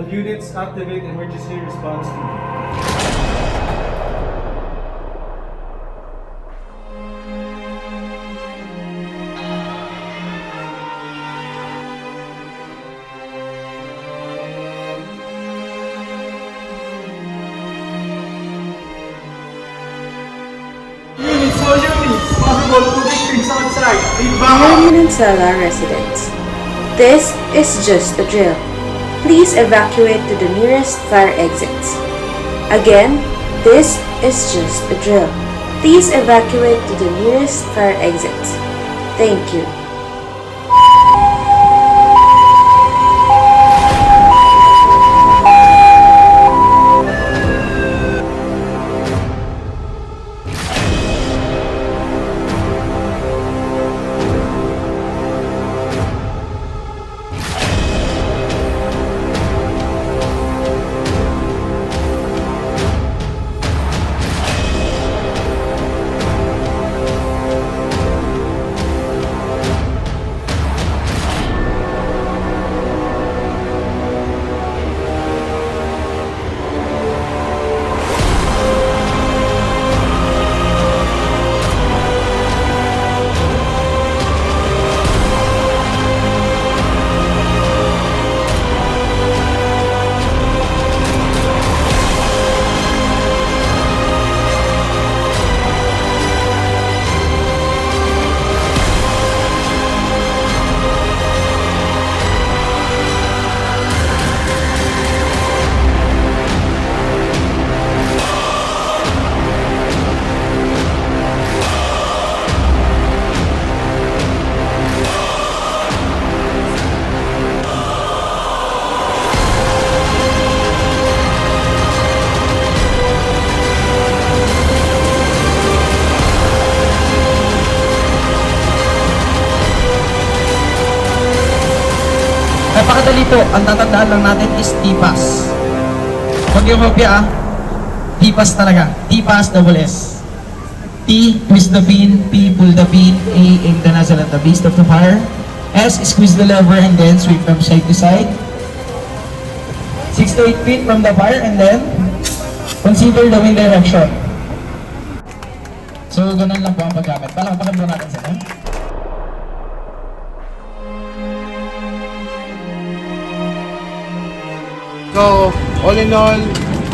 units activate emergency response team. Units, all units, possible to victims outside. Leave back. Dear Manansala residents, this is just a drill. Please evacuate to the nearest fire exits. Again, this is just a drill. Please evacuate to the nearest fire exits. Thank you. Napakadali po, ang tatandaan lang natin is TPAS. Huwag yung kopya TPAS talaga. TPAS double S. T, twist the pin. P, pull the pin. A, aim the nozzle at the base of the fire. S, squeeze the lever and then sweep from side to side. 6 to 8 feet from the fire and then consider the wind direction. So, ganun lang po ang paggamit. Palakpakan po natin sa time. So, all in all,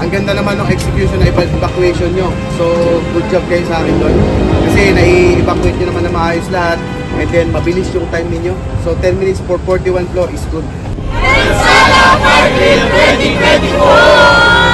ang ganda naman ng execution na evacuation nyo. So, good job kayo sa akin doon. Kasi nai-evacuate nyo naman na maayos lahat. And then, mabilis yung time ninyo. So, 10 minutes for 41 floor is good. Manansala Fire Drill 2024!